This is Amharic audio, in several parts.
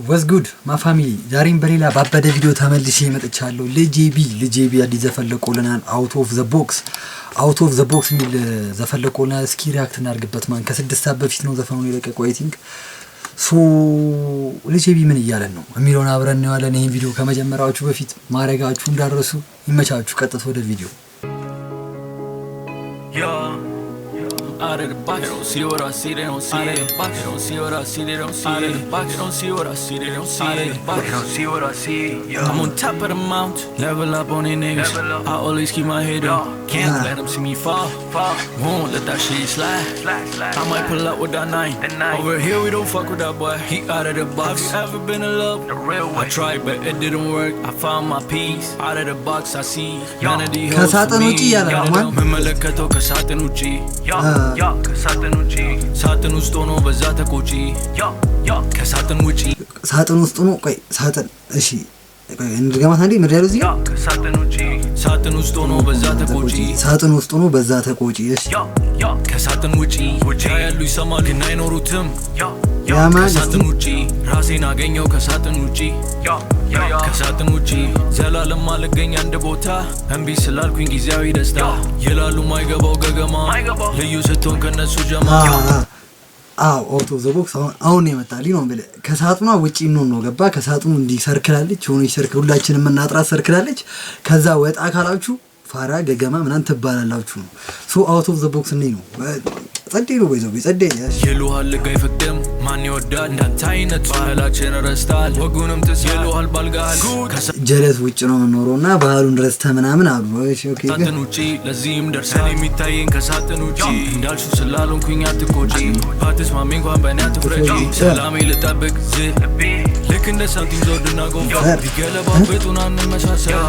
was good my family ዛሬም በሌላ ባበደ ቪዲዮ ተመልሼ መጥቻለሁ ለጄቢ አዲስ ዘፈን ለቆልናል out of the box ሚል ዘፈን ለቆልናል እስኪ ሪአክት እናድርግበት ማን ከ6 ሰዓት በፊት ነው ዘፈኑን የለቀቀው I think so ለጄቢ ምን እያለን ነው የሚለውን አብረን ነው ያለን ይሄን ቪዲዮ ከመጀመራችሁ በፊት ማረጋችሁ እንዳደረሱ ይመቻችሁ ቀጥታ ወደ ቪዲዮ Out of the box, they don't see what I see, they don't see it. Out of the box, they don't see what I see, they don't see it. Out of the box, they don't see what I see, they don't see it. Out of the box, they don't see what I see. I'm on top of the mountain, level up on these niggas. I always keep my head up, can't let them see me fall. Won't let that shit slide. I might pull up with that 9. Over here we don't fuck with that boy. He out of the box. Have you ever been in love? The real way. I tried but it didn't work. I found my peace. Out of the box I see. None of these hoes for me. መመለከተው ከሳጥን ውጪ ያ ከሳጥን ውጪ ሳጥን ውስጥ ሆኖ በዛ ተቆጪ ያ ከሳጥን ውጪ ሳጥን ውስጥ ሆኖ ቆይ ሳጥን እሺ ቆይ እንደገማት አንዴ ምድር ያለው እዚህ ያ ከሳጥን ውጪ ሳጥን ውስጥ ሆኖ በዛ ተቆጪ ሳጥን ውስጥ ሆኖ በዛ ተቆጪ እሺ ያ ከሳጥን ውጪ ውጪ ያሉ ይሰማል ግን አይኖሩትም ያ ከሳጥን ውጪ ራሴን አገኘው ከሳጥን ውጪ ያ ከሳጥን ውጪ ዘላለም አልገኝ አንድ ቦታ እንቢ ስላልኩኝ ጊዜያዊ ደስታ ይላሉ ማይገባው ገገማ ልዩ ስትሆን ከነሱ ጀማ አውቶ ዘ ቦክስ አሁን የመጣልኝ ነው ማለት ከሳጥኗ ውጪ ነው ገባ ከሳጥኑ እንዲ ሰርክላለች ሆነች ሰርክል ሁላችንም እናጥራት ሰርክላለች ከዛ ወጣ ካላችሁ ፋራ ገገማ ምናን ተባላላችሁ ነው ሶ አውት ኦፍ ዘ ቦክስ ነው ጸዴ ነው ወይዘው ጸዴ ያሽ ይሉሃል ጋይ ፈቅደም ማን ይወዳል እንዳንተ አይነት ባህላችን ረስታል ወጉንም ትስይሉሃል ባልጋል ጀለት ውጭ ነው የምኖረውና ባህሉን ረስተ ምናምን አሉ እሺ ኦኬ ሳጥን ውጪ ለዚህም ደርሰን የሚታየን ከሳጥን ውጪ እንዳልሹ ስላልኩኝ አትቆጪ ባትስማሚ እንኳን በእኔ አትፍረጂ ሰላሜ ልጠብቅ ልክ እንደ ሳንቲም ዘውድና ጎፈር ቢገለባበጡን አንመሳሰል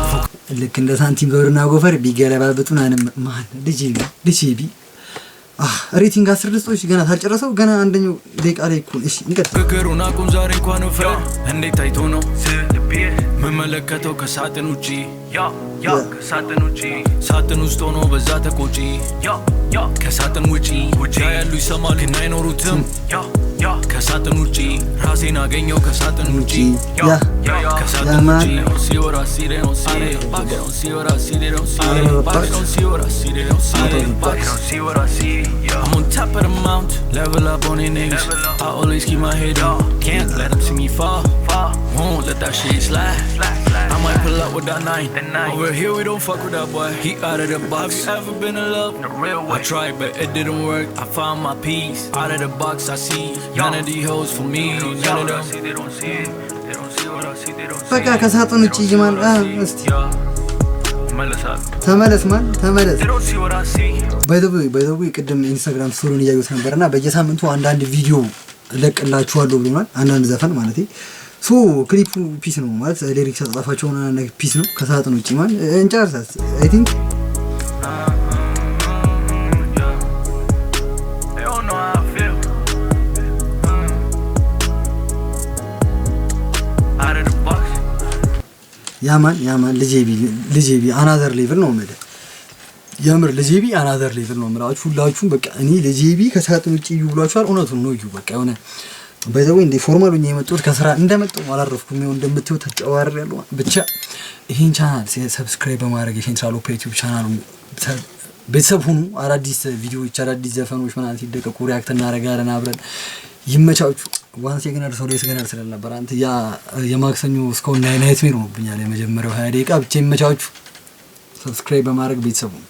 ልክ እንደ ሳንቲም ዘውድና ጎፈር ቢገለባበጡን ማን ልጅቢ ሬቲንግ 10 ልስጦች ገና ታልጨረሰው ገና አንደኛው ደቂቃ ላይ እኮ እሺ እንቀጥል ፍቅሩን አቁም ዛሬ እንኳን ፈር እንዴት ታይቶ ነው መመለከተው ከሳጥን ውጪ ያ ከሳጥን ውጪ ሳጥን ውስጥ ሆኖ በዛ ተቆጪ ያ ከሳጥን ውጪ ያሉ ይሰማል ግን አይኖሩትም ያ ከሳጥን ውጪ ራሴን አገኘው ከሳጥን ውጪ ያ ከሳጥን ውጪ see what I see they don't see it don't see what I see they don't see it don't see what I see they don't see it don't see what I see I'm on top of the mountain level up on these niggas I always keep my head up can't let them see me fall won't let that shit slide I might pull up with that 9 over here we don't fuck with that boy he out of the box have you ever been in love the real way I tried but it didn't work I found my peace out of the box I see none of these hoes for me none of them they don't see it they don't see what I see they don't see በቃ ከሳጥን ውጪ ይማል እስቲ ተመለስ በደቡብ ቅድም ኢንስታግራም ስቶሪን ያዩት ነበርና በየሳምንቱ አንዳንድ ቪዲዮ ለቅላችኋለሁ ብሏል አንዳንድ ዘፈን ማለት ሶ ክሊፑ ፒስ ነው ማለት ሊሪክስ ተጻፋቸው እና ፒስ ነው ከሳጥን ውጪ ማን እንጨርሳት አይ ቲንክ ያማን ልጄቢ አናዘር ሌቭል ነው ማለት ያምር ልጄቢ አናዘር ሌቭል ነው ማለት ሁላችሁም በቃ እኔ ልጄቢ ከሳጥን ውጪ ይብሏችኋል እውነቱን ነው ይዩ በቃ ሆነ በዛው እንደ ፎርማል ሆኜ የመጣሁት ከስራ እንደመጣሁ አላረፍኩም ነው እንደምትዩ ተጫዋር ያለው ብቻ ይሄን ቻናል ሰብስክራይብ በማድረግ የሴንትራል ኦፕሬቲቭ ቻናሉን ቤተሰብ ሁኑ አዳዲስ ቪዲዮዎች አዳዲስ ዘፈኖች ምናምን ሲደቀቁ ሪአክት እናደርጋለን አብረን ይመቻችሁ ዋንስ የገናር ሰው ላይ ስገናር ስለነበር አንተ ያ የማክሰኞ እስካሁን ናይት ሜር ሆኖብኛል የመጀመሪያው 20 ደቂቃ ብቻ ይመቻችሁ ሰብስክራይብ በማድረግ ቤተሰብ ሁኑ